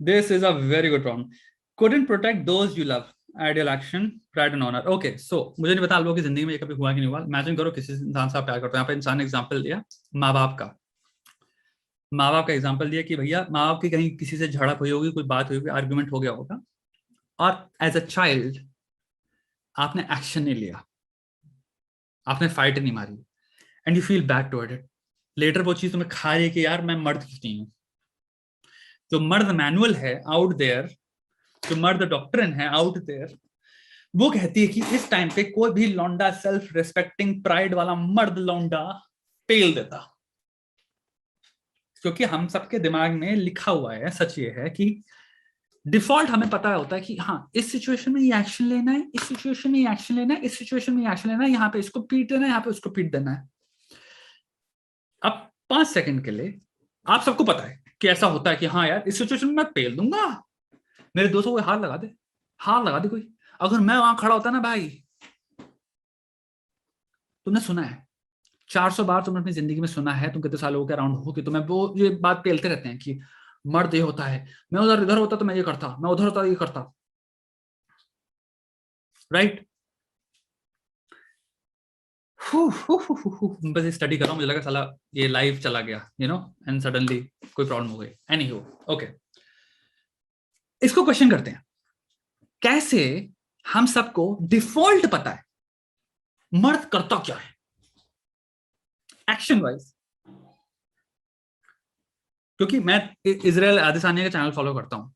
This is a very good one. Couldn't protect those you love. Ideal action, pride and honor. Okay, so मुझे नहीं पता आप लोगों की जिंदगी में ये कभी हुआ कि नहीं हुआ. इमेजिन करो किसी इंसान से आप प्यार करते हो. यहाँ पे इंसान ने एग्जाम्पल दिया माँ बाप का. माँ बाप का एग्जाम्पल दिया कि भैया माँ बाप की कहीं किसी से झड़प हुई होगी, कोई बात हुई होगी, आर्ग्यूमेंट हो गया होगा, और एज अ चाइल्ड आपने एक्शन नहीं लिया, आपने फाइट नहीं मारी, and you feel bad toward it. Later वो चीज तुम्हें खा रही है कि यार मैं मर्द क्यों नहीं हूं. जो मर्द मैनुअल है आउट देयर, जो मर्द डॉक्ट्रिन है आउट देयर, वो कहती है कि इस टाइम पे कोई भी लौंडा सेल्फ रिस्पेक्टिंग प्राइड वाला मर्द लौंडा पेल देता. क्योंकि हम सबके दिमाग में लिखा हुआ है, सच ये है कि डिफॉल्ट हमें पता होता है कि हाँ इस सिचुएशन में ये एक्शन लेना है, इस सिचुएशन में ये एक्शन लेना है, इस सिचुएशन में ये एक्शन लेना है, यहाँ पे इसको पीट देना है, यहाँ पे उसको पीट देना है. अब 5 सेकंड के लिए आप सबको पता है कि ऐसा होता है कि हाँ यार इस सिचुएशन में मैं पेल दूंगा. मेरे दोस्तों को हाथ लगा दे, हाथ लगा दे कोई. अगर मैं वहां खड़ा होता ना भाई, तुमने सुना है 400 बार, तुमने अपनी जिंदगी में सुना है, तुम कितने साल हो गए अराउंड हो कि तुम्हें वो ये बात पेलते रहते हैं कि मर्द ये होता है, मैं उधर इधर होता तो मैं ये करता, मैं उधर होता ये करता. राइट. बस स्टडी कर रहा हूं, मुझे लगा साला ये लाइव चला गया एंड सडनली कोई प्रॉब्लम हो गई. एनीहो, ओके, इसको क्वेश्चन करते हैं. कैसे हम सबको डिफॉल्ट पता है मर्द करता क्या है एक्शन वाइज. क्योंकि मैं इजराइल आदेसानिया का चैनल फॉलो करता हूं,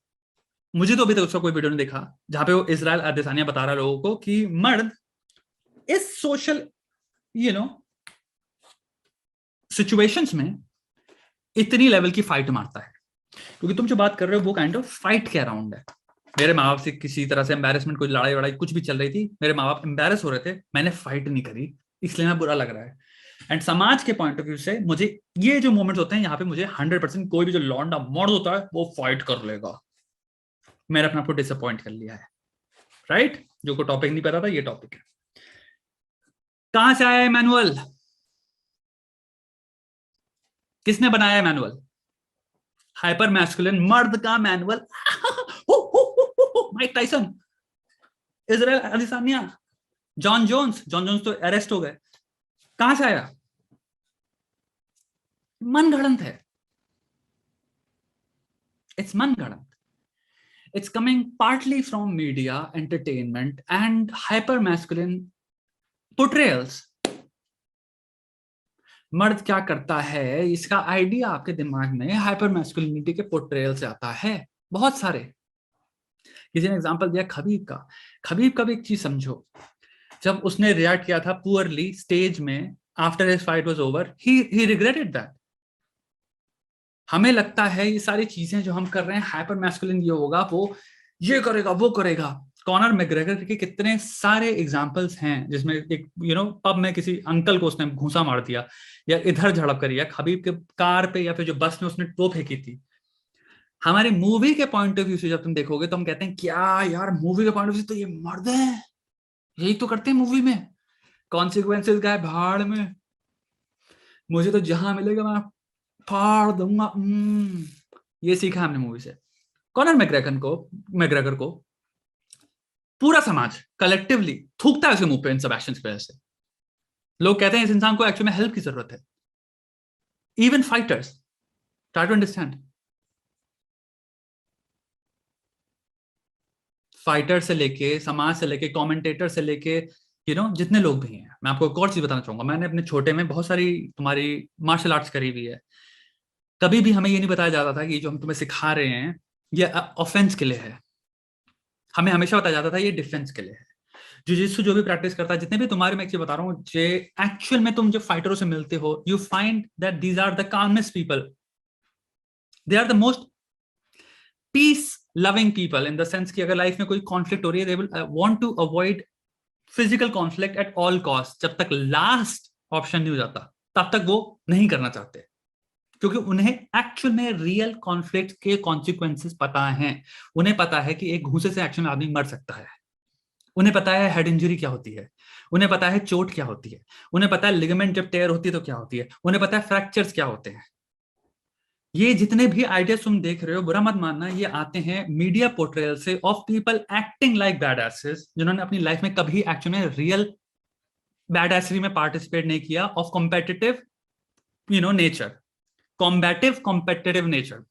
मुझे तो अभी तक उसका कोई वीडियो नहीं देखा जहां पे वो इजराइल आदेसानिया बता रहा है लोगों को कि मर्द इस सोशल सिचुएशंस में इतनी लेवल की फाइट मारता है. क्योंकि तुम जो बात कर रहे हो वो काइंड ऑफ फाइट के अराउंड है. मेरे माँ बाप से किसी तरह से एम्बैरेसमेंट, कोई लड़ाई वड़ाई कुछ भी चल रही थी, मेरे माँ बाप एम्बैरेस हो रहे थे, मैंने फाइट नहीं करी, इसलिए मैं बुरा लग रहा है. एंड समाज के पॉइंट ऑफ व्यू से मुझे ये जो मोमेंट्स होते हैं यहाँ पे मुझे 100% कोई भी जो लौंडा मर्द होता है वो फाइट कर लेगा. मैंने अपने आप को डिसअपॉइंट कर लिया है. राइट. जो को टॉपिक नहीं पता था, ये टॉपिक है. कहां से आया है मैनुअल? किसने बनाया है मैनुअल? हाइपर मैस्कुलिन मर्द का manual. Mike Tyson, Israel Adesanya, Jon Jones. Jon Jones तो अरेस्ट हो गए. कहां से आया? मनगढ़ंत है. इट्स मनगढ़ंत. It's coming partly from media, entertainment, and hyper-masculine portrayals. मर्द क्या करता है इसका आइडिया आपके दिमाग में हाइपर मैस्कुलिनिटी के पोर्ट्रेयल से आता है. बहुत सारे. किसी ने एग्जांपल दिया खबीब का. खबीब का भी एक चीज समझो, जब उसने रिएक्ट किया था पुअरली स्टेज में after his fight was over, he regretted that. हमें लगता है ये सारी चीजें जो हम कर रहे हैं, हाइपर मैस्कुलिन ये होगा, वो ये करेगा, वो करेगा. कॉनर मैकग्रेगर के कितने सारे एग्जांपल्स हैं जिसमें एक पब में किसी अंकल को उसने घूंसा मार दिया, या इधर झड़प करी, या खबीब के कार पे या फिर जो बस में उसने टो फेंकी थी. हमारी मूवी के पॉइंट ऑफ व्यू से जब तुम देखोगे तो हम कहते हैं क्या यार, मूवी के पॉइंट ऑफ व्यू से तो ये मर्द है, यही तो करते हैं मूवी में, कॉन्सिक्वेंसेस गए भाड़ में, मुझे तो जहां मिलेगा मैं फाड़ दूंगा. ये सीखा हमने मूवी से. कॉनर मैकग्रेगर को पूरा समाज कलेक्टिवली थूकता है उसके मुंह पे इन सब एक्शंस की वजह से. लोग कहते हैं इस इंसान को एक्चुअली में हेल्प की जरूरत है. Even fighters try to understand. Fighter से लेके, समाज से लेके, कमेंटेटर से लेके, जितने लोग भी हैं. मैं आपको एक और चीज बताना चाहूंगा. मैंने अपने छोटे में बहुत सारी तुम्हारी मार्शल आर्ट्स करी हुई है. कभी भी हमें ये नहीं बताया जाता था कि जो हम तुम्हें सिखा रहे हैं ये ऑफेंस के लिए है. हमें हमेशा बताया जाता था ये डिफेंस के लिए है. जिजित्सु जो भी प्रैक्टिस करता है, जितने भी तुम्हारे, मैं एक चीज बता रहा हूँ, जे एक्चुअल में तुम जो फाइटरों से मिलते हो, you find that these are the calmest people. They are the most peace loving people in the sense कि अगर लाइफ में कोई कॉन्फ्लिक्ट हो रही है, they will want to avoid physical conflict at all cost. जब तक लास्ट ऑप्शन नहीं हो जाता तब तक वो नहीं करना चाहते, क्योंकि उन्हें एक्चुअल में रियल कॉन्फ्लिक्ट के कॉन्सिक्वेंसेस पता हैं. उन्हें पता है कि एक घूंसे से एक्चुअल में आदमी मर सकता है. उन्हें पता है हेड इंजरी क्या होती है, उन्हें पता है चोट क्या होती है, उन्हें पता है लिगामेंट जब टेयर होती है तो क्या होती है, उन्हें पता है फ्रैक्चर्स क्या होते हैं. ये जितने भी आइडियाज तुम देख रहे हो, बुरा मत मानना, ये आते हैं मीडिया पोर्ट्रेयल से of people acting like bad asses, जिन्होंने अपनी लाइफ में कभी एक्चुअली में रियल बैड एसरी में पार्टिसिपेट नहीं किया, of competitive nature, competitive nature.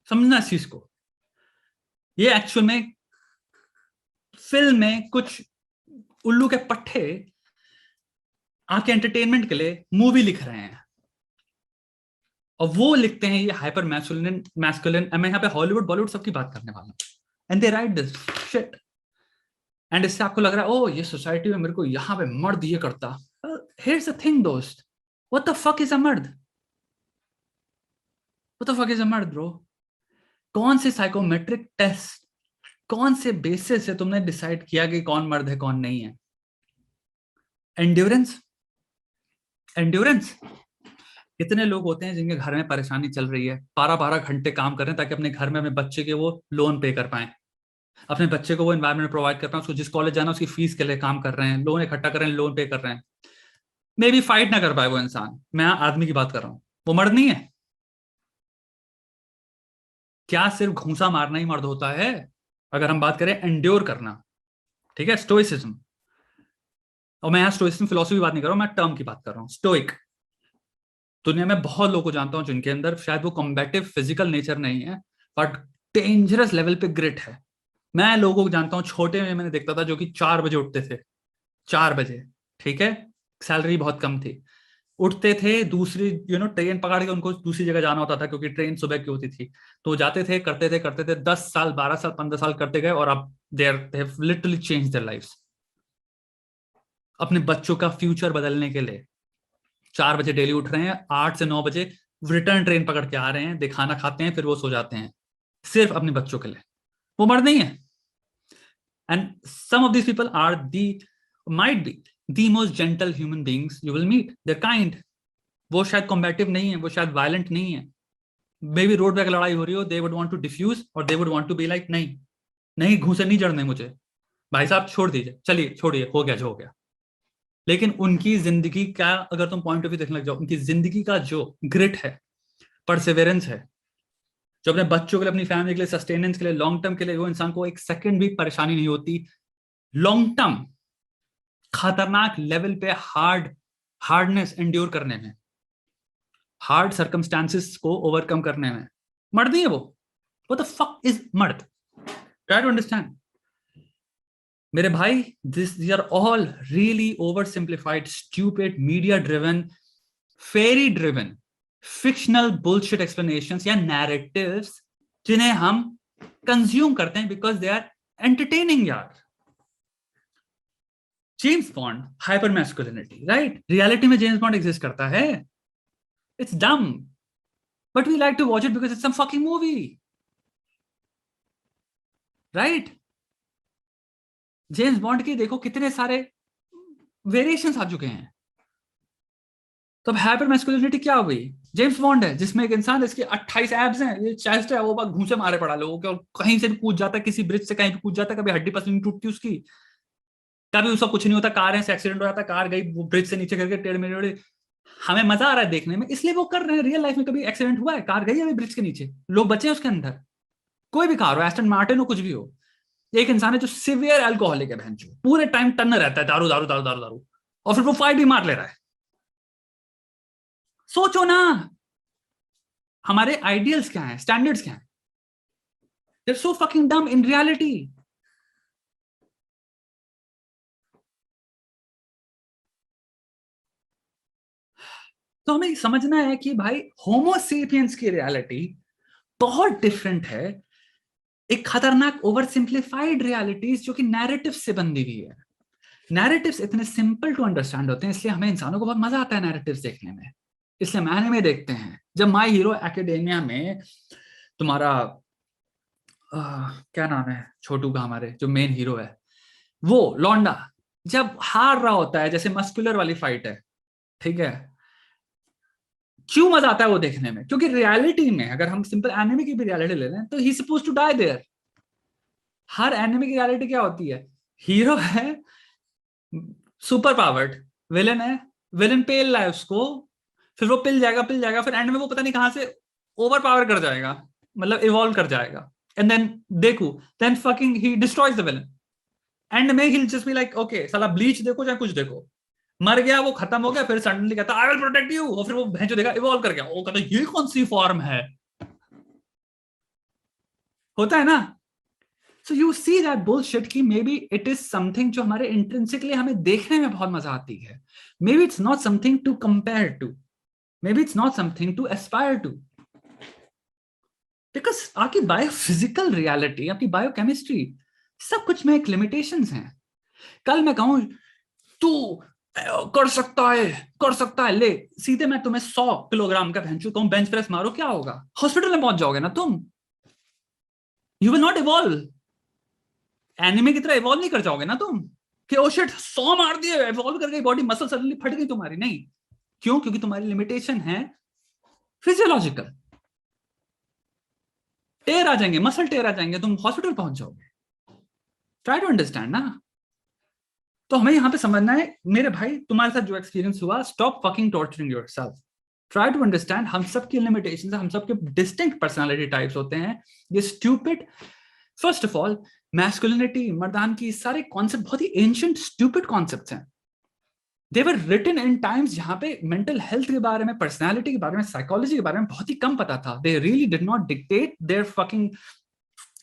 समझना इस चीज को। ये एक्चुअल में फिल्म में कुछ उल्लू के पट्टे आके एंटरटेनमेंट के लिए मूवी लिख रहे हैं, और वो लिखते हैं ये हाइपर मैस्कुलिन। मैं यहाँ पे हॉलीवुड बॉलीवुड सबकी बात करने वाला हूँ, and they right this shit, and इससे आपको लग रहा है ओ ये सोसाइटी में मेरे को यहाँ पे मर्द ये करता। हियर्स द थिंग दोस्त, what the fuck is a मर्द? What the fuck is a मर्द ब्रो? कौन से साइकोमेट्रिक टेस्ट, कौन से बेसिस से तुमने डिसाइड किया कि कौन मर्द है कौन नहीं है? Endurance, endurance. कितने लोग होते हैं जिनके घर में परेशानी चल रही है, 12-12 घंटे काम कर रहे हैं ताकि अपने घर में अपने बच्चे के वो लोन पे कर पाए, अपने बच्चे को वो एनवायरमेंट प्रोवाइड कर पाए, उसको जिस कॉलेज जाना उसकी फीस के लिए काम कर रहे हैं, लोन इकट्ठा कर रहे हैं, लोन पे कर रहे हैं। मे बी फाइट ना कर पाए वो इंसान, मैं आदमी की बात कर रहा हूं, वो मर्द नहीं है। क्या सिर्फ घूंसा मारना ही मर्द होता है? अगर हम बात करें एंड्योर करना, ठीक है, स्टोइसिज्म, और मैं यहाँ स्टोइसिज्म फिलोसफी की बात नहीं कर रहा हूं, मैं टर्म की बात कर रहा हूँ, स्टोइक। दुनिया में बहुत लोगों को जानता हूं जिनके अंदर शायद वो कॉम्बैटिव फिजिकल नेचर नहीं है, बट डेंजरस लेवल पे ग्रिट है। मैं लोगों को जानता हूं, छोटे में मैंने देखता था जो कि 4 बजे उठते थे, 4 बजे, ठीक है, सैलरी बहुत कम थी, उठते थे, दूसरी ट्रेन पकड़ के उनको दूसरी जगह जाना होता था क्योंकि ट्रेन सुबह की होती थी, तो जाते थे, करते थे 10 साल, 12 साल, 15 साल करते गए, और अब they have literally change their lifes. अपने बच्चों का फ्यूचर बदलने के लिए 4 बजे डेली उठ रहे हैं, 8 से 9 बजे रिटर्न ट्रेन पकड़ के आ रहे हैं, खाना खाते हैं, फिर वो सो जाते हैं, सिर्फ अपने बच्चों के लिए। वो मर्द नहीं है। And some of these people are the might be the most gentle human beings you will meet, there kind. वो शायद कॉम्बैटिव नहीं है, वो शायद वायलेंट नहीं है, मे बी रोड पे लड़ाई हो रही हो, they would want to diffuse, और they would want to be like नहीं, नहीं घूंसे नहीं जड़ने मुझे, भाई साहब छोड़ दीजिए, चलिए छोड़िए, हो गया जो हो गया। लेकिन उनकी जिंदगी का अगर तुम पॉइंट ऑफ व्यू देखने लग जाओ, उनकी जिंदगी का जो ग्रिट है, परसेवेरेंस है, जो अपने बच्चों के लिए, अपनी फैमिली के लिए, सस्टेनेंस के लिए, लॉन्ग टर्म के लिए, वो इंसान को एक सेकंड भी परेशानी नहीं होती लॉन्ग टर्म खतरनाक लेवल पे हार्डनेस एंड्योर करने में, हार्ड सर्कमस्टांसिस को ओवरकम करने में। मर्द नहीं है वो। व्हाट द फक इज मर्द? ट्राई टू अंडरस्टैंड मेरे भाई, these are all really oversimplified, stupid, media driven, fairy driven, fictional bullshit explanations या narratives जिन्हें हम कंज्यूम करते हैं बिकॉज दे आर एंटरटेनिंग यार। James Bond, hyper masculinity, right? Reality में जेम्स बॉन्ड एग्जिस्ट करता है, it's dumb, but we like to watch it because it's some fucking movie, right? James Bond के देखो कितने सारे वेरिएशंस आ चुके हैं। तो अब हाइपर मैस्कुलिनिटी क्या हो गई? जेम्स बॉन्ड है जिसमें एक इंसान, इसके 28 एब्स हैं, ये चेस्ट है, वो बस घूंसे मारे पड़ा लोगों के, और कहीं से भी कूद जाता है, किसी ब्रिज से कहीं भी कूद जाता है, कभी हड्डी पसली टूटती उसकी, कभी उसका कुछ नहीं होता, कार से एक्सीडेंट हो जाता है, कार गई वो ब्रिज से नीचे करके टेढ़ मेढ़े। हमें मजा आ रहा है देखने में, इसलिए वो कर रहे हैं। रियल लाइफ में कभी एक्सीडेंट हुआ है? कार गई है ब्रिज के नीचे, लोग बचे हैं उसके अंदर, कोई भी कार हो, एस्टन मार्टिन हो, कुछ भी हो। एक इंसान है जो सिवियर अल्कोहलिक है, बहन, जो पूरे टाइम टन रहता है, दारू दारू दारू दारू दारू, और फिर वो फाइट भी मार ले रहा है। सोचो ना, हमारे आइडियल्स क्या हैं, स्टैंडर्ड्स क्या हैं? They're so fucking dumb in reality. तो हमें समझना है कि भाई होमोसेपियंस की रियलिटी बहुत डिफरेंट है एक खतरनाक ओवर सिंप्लीफाइड रियलिटीज जो कि नैरेटिव से बंधी हुई है। नैरेटिव्स इतने सिंपल टू अंडरस्टैंड होते हैं, इसलिए हमें इंसानों को बहुत मजा आता है नैरेटिव्स देखने में, इसलिए हम एनिमे देखते हैं। जब माय हीरो एकेडेमिया में तुम्हारा क्या नाम है छोटू का, हमारे जो मेन हीरो है, वो लौंडा जब हार रहा होता है, जैसे मस्कुलर वाली फाइट है, ठीक है, क्यों मजा आता है वो देखने में? क्योंकि रियलिटी में अगर हम सिंपल एनिमे की भी रियलिटी ले लें तो he suppose to die there. हर एनिमे की रियलिटी क्या होती है? हीरो है, सुपर पावर्ड, विलन है, विलन पेल रहा है उसको, फिर वो पिल जाएगा, फिर एंड में वो पता नहीं कहां से ओवर पावर कर जाएगा, मतलब इवॉल्व कर जाएगा, एंड देन देखो, then fucking he destroys the villain. End में ही जस्ट बी लाइक ओके साला ब्लीच देखो चाहे कुछ देखो, मर गया वो, खत्म हो गया, फिर सडनली कहता आई विल प्रोटेक्ट यू, और फिर वो भैंचो देखा इवॉल्व कर गया, वो कहता ये कौन सी फॉर्म है, होता है ना। So you see that bullshit की maybe it is something जो हमारे इंट्रिंसिकली हमें देखने में बहुत मजा आती है, maybe it's not something to compare to, maybe it's not something to aspire to, because आपकी बायोफिजिकल रियलिटी, आपकी बायोकेमिस्ट्री, सब कुछ में एक लिमिटेशंस हैं। कल मैं कहूं तू कर सकता है, कर सकता है, ले सीधे मैं तुम्हें 100 किलोग्राम का भैंचू कहूं बेंच प्रेस मारो, क्या होगा? हॉस्पिटल में पहुंच जाओगे ना तुम, you will not evolve, anime की तरह इवॉल्व नहीं कर जाओगे ना तुम कि ओ शिट 100 मार दिए, इवॉल्व कर गई बॉडी, मसल सडनली फट गई तुम्हारी, नहीं। क्यों? क्योंकि तुम्हारी लिमिटेशन है फिजियोलॉजिकल, टेर आ जाएंगे, मसल टेर आ जाएंगे, तुम हॉस्पिटल पहुंच जाओगे। ट्राई टू अंडरस्टैंड ना। तो हमें यहां पे समझना है मेरे भाई, तुम्हारे साथ जो एक्सपीरियंस हुआ, stop fucking torturing yourself, try to understand हम सबकी लिमिटेशंस है, हम सबके डिस्टिंक्ट पर्सनालिटी टाइप्स होते हैं, ये stupid, first of all masculinity, Mardan की सारे कॉन्सेप्ट बहुत ही एंशिएंट स्टूपिड कॉन्सेप्ट्स हैं। दे वर रिटन इन टाइम्स जहां पे मेंटल हेल्थ के बारे में, पर्सनालिटी के बारे में, साइकोलॉजी के बारे में बहुत ही कम पता था। They really did not dictate their fucking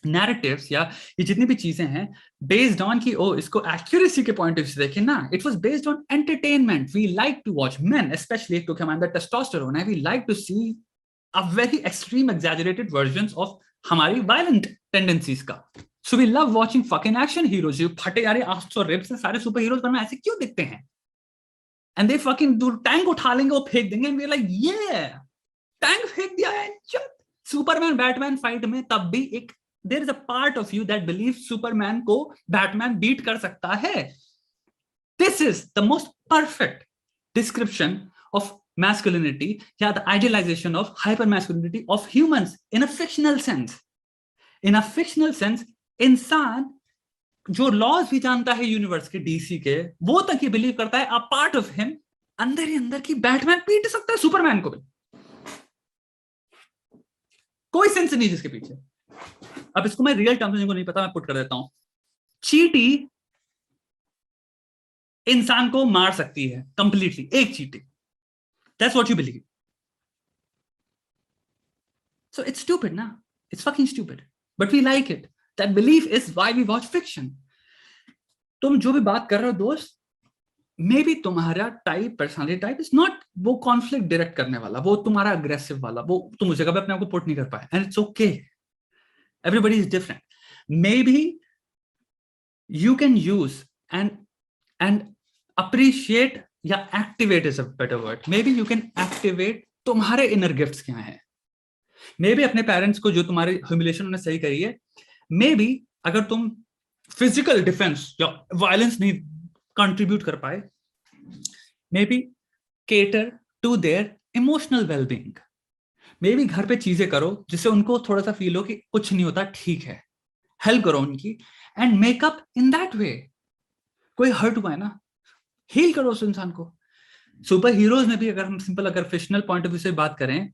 narratives, या ये जितनी भी चीजें हैं बेस्ड ऑन की ओ इसको एक्यूरेसी के पॉइंट ऑफ व्यू से देखें ना, it was based on entertainment. We like to watch, men especially, क्योंकि हमारे अंदर टेस्टोस्टेरोन है, we like to see a very extreme exaggerated versions of हमारी वायलेंट टेंडेंसीज का। So we love watching fucking action heroes, जो फटे यार arms और रिब्स से सारे सुपर हीरोज बनना ऐसे क्यों दिखते हैं, एंड दे फकिंग टैंक उठा लेंगे, वो फेंक देंगे, एंड वी आर लाइक ये टैंक फेंक दिया है। सुपरमैन बैटमैन फाइट में तब भी एक there is a part of you that believe Superman को बैटमैन बीट कर सकता है। This is the most perfect description of masculinity या the idealization of hypermasculinity of humans in a fictional sense. In a fictional sense, इंसान जो laws भी जानता है यूनिवर्स के, डीसी के, वो तक ये बिलीव करता है, अ पार्ट ऑफ हिम अंदर ही अंदर की बैटमैन पीट सकता है सुपरमैन को भी, कोई सेंस नहीं जिसके पीछे। अब इसको मैं रियल टर्म्स में जिनको नहीं पता मैं पुट कर देता हूं, चींटी इंसान को मार सकती है कंप्लीटली, एक चींटी, that's what you believe. So it's stupid ना, it's fucking stupid, but we like it. That belief is why we watch fiction. तुम जो भी बात कर रहे हो दोस्त, मे बी तुम्हारा type, personality type is not वो कॉन्फ्लिक्ट डायरेक्ट करने वाला, वो तुम्हारा अग्रेसिव वाला, वो तुम उस जगह पे अपने आप को पुट नहीं कर पाए, and it's okay, everybody is different. May be you can use and appreciate या activate is a better word, maybe you can activate तुम्हारे inner gifts क्या है। मे बी अपने पेरेंट्स को जो तुम्हारी ह्यूमिलेशन उन्होंने सही करी है, मे बी अगर तुम फिजिकल डिफेंस या वायलेंस नहीं कंट्रीब्यूट कर पाए, maybe cater to their emotional wellbeing, maybe घर पे चीजें करो जिससे उनको थोड़ा सा फील हो कि कुछ नहीं होता, ठीक है, हेल्प करो उनकी, and makeup in that way. कोई हर्ट हुआ है ना, हील करो उस इंसान को। सुपर हीरोज में भी अगर हम सिंपल अगर फिक्शनल पॉइंट ऑफ व्यू से बात करें,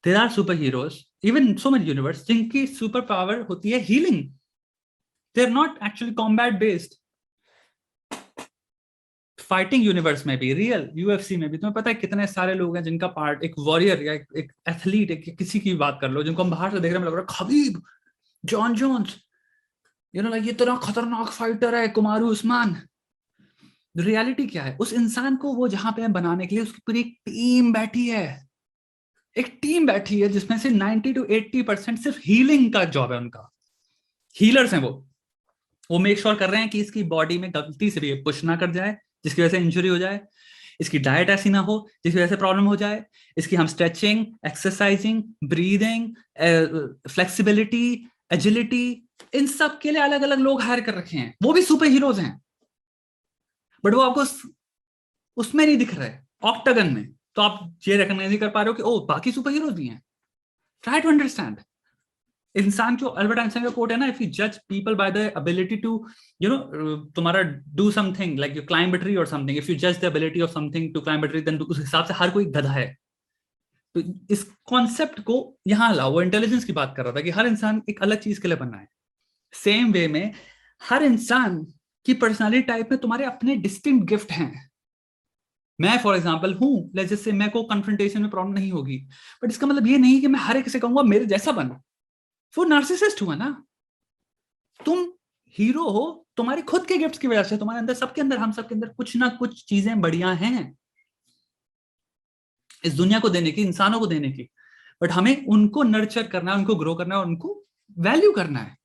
there are super heroes even so many universe जिनकी सुपर पावर होती है healing, they are not actually combat based. Fighting universe में भी, रियल यूएफसी में भी तुम्हें पता है कितने सारे लोग हैं जिनका पार्ट एक वॉरियर या एक एथलीट, एक किसी की बात कर लो जिनको हम बाहर से देख रहे हैं, लग रहा है खबीब, जॉन जोन्स, लाइक ये इतना खतरनाक फाइटर है कुमारू उस्मान। रियलिटी क्या है, उस इंसान को वो जहां पे बनाने के लिए उसकी पूरी एक टीम बैठी है, एक टीम बैठी है जिसमें से 90 to 80% सिर्फ हीलिंग का जॉब है उनका। हीलर्स हैं वो मेक श्योर कर रहे हैं कि इसकी बॉडी में गलती से भी पुश ना कर जाए जिसकी वजह से इंजरी हो जाए, इसकी डाइट ऐसी ना हो जिसकी वजह से प्रॉब्लम हो जाए, इसकी हम stretching, exercising, breathing, flexibility, agility, इन सब के लिए अलग अलग लोग हायर कर रखे हैं, वो भी सुपर हीरोज हैं, बट वो आपको उसमें नहीं दिख रहा है, ऑक्टागन में। तो आप ये रिकॉग्नाइज नहीं कर पा रहे हो कि ओ बाकी सुपर हीरोज भी हैं। Try to understand. इंसान जो अल्बर्ट आइंस्टाइन का कोट है ना, इफ यू जज people by the ability to तुम्हारा do something like you climb a tree और समथिंग, इफ यू जज the ability of something to climb a tree, then उस हिसाब से हर कोई गधा है। तो इस कॉन्सेप्ट को यहां लाओ। वो इंटेलिजेंस की बात कर रहा था कि हर इंसान एक अलग चीज के लिए बनना है। सेम वे में हर इंसान की पर्सनालिटी टाइप में तुम्हारे अपने डिस्टिंक्ट गिफ्ट हैं। मैं फॉर एग्जाम्पल हूं, जिससे मैं को कन्फ्रंटेशन में प्रॉब्लम नहीं होगी, बट इसका मतलब ये नहीं कि मैं हर एक से कहूंगा मेरे जैसा बन। वो नार्सिसिस्ट हुआ ना। तुम हीरो हो तुम्हारे खुद के गिफ्ट्स की वजह से। तुम्हारे अंदर, सबके अंदर, हम सबके अंदर कुछ ना कुछ चीजें बढ़िया हैं इस दुनिया को देने की, इंसानों को देने की। बट हमें उनको नर्चर करना है, उनको ग्रो करना है और उनको वैल्यू करना है।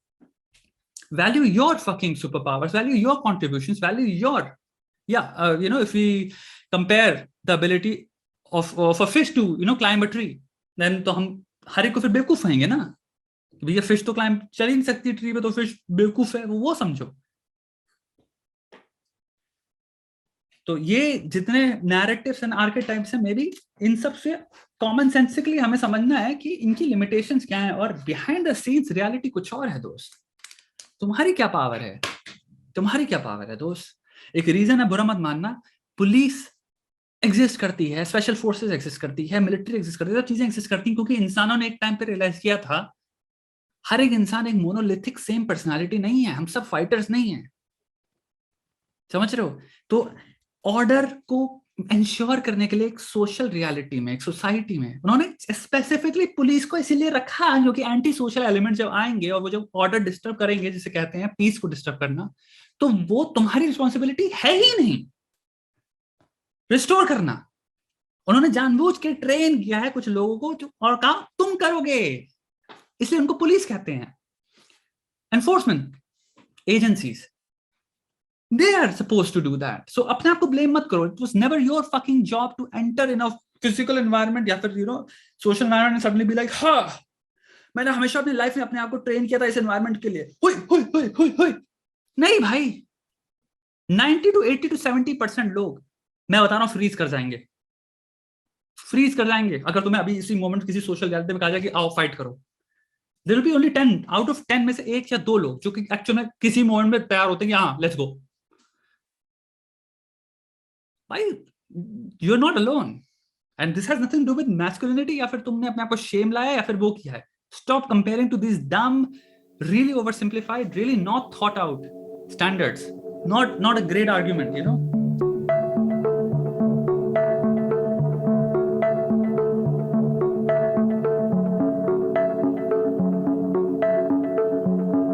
Value your fucking super powers, value your contributions, value your if we compare the ability of a fish to climb a tree, then तो हम हर एक को फिर बेवकूफ कहेंगे ना कि भैया फिश तो क्लाइंब चल ही नहीं सकती ट्री पे, तो फिश बेवकूफ है, वो समझो। तो ये जितने नैरेटिव्स एंड आर्केटाइप्स हैं, मे बी इन सब से कॉमन सेंसिकली हमें समझना है कि इनकी लिमिटेशंस क्या है, और बिहाइंड द सीन्स रियलिटी कुछ और है दोस्त। तुम्हारी क्या पावर है, तुम्हारी क्या पावर है दोस्त। एक रीजन है, बुरा मत मानना, पुलिस एग्जिस्ट करती है, स्पेशल फोर्सेस एग्जिस्ट करती है, मिलिट्री एग्जिस्ट करती है, सब चीजें एग्जिस्ट करती हैं क्योंकि इंसानों ने एक टाइम पे रियलाइज किया था हर एक इंसान एक मोनोलिथिक सेम पर्सनालिटी नहीं है, हम सब फाइटर्स नहीं है। समझ रहे हो? तो ऑर्डर को इंश्योर करने के लिए एक सोशल रियलिटी में, एक सोसाइटी में उन्होंने स्पेसिफिकली पुलिस को इसीलिए रखा क्योंकि एंटी सोशल एलिमेंट जब आएंगे और वो जब ऑर्डर डिस्टर्ब करेंगे, जिसे कहते हैं पीस को डिस्टर्ब करना, तो वो तुम्हारी रिस्पॉन्सिबिलिटी है ही नहीं रिस्टोर करना। उन्होंने जानबूझ के ट्रेन किया है कुछ लोगों को जो, और काम तुम करोगे, इसलिए उनको पुलिस कहते हैं। Enforcement agencies, they are supposed to do that. So अपने आप को ब्लेम मत करो। It was never your fucking job to enter in a physical environment या फिर social environment and suddenly be like, हाँ मैंने हमेशा अपनी लाइफ में अपने आप को ट्रेन किया था इस एनवायरमेंट के लिए। हुई हुई हुई हुई हुई। नहीं भाई, 90 to 80 to 70% लोग, मैं बता रहा हूँ, फ्रीज कर जाएंगे। फ्रीज कर जाएंगे अगर तुम्हें अभी इसी मोमेंट किसी सोशल गैदरिंग में कहा जाए कि आओ फाइट करो। There will be only 10 out of 10 में से 1 या 2 लोग जो कि एक्चुअल में किसी मोमेंट में तैयार होते हैं कि हाँ लेट्स गो। भाई you are not alone and this has nothing to do with masculinity या फिर तुमने अपने आप को शेम लाया या फिर वो किया है। Stop comparing to this dumb, really oversimplified, really not thought out standards, not a great argument,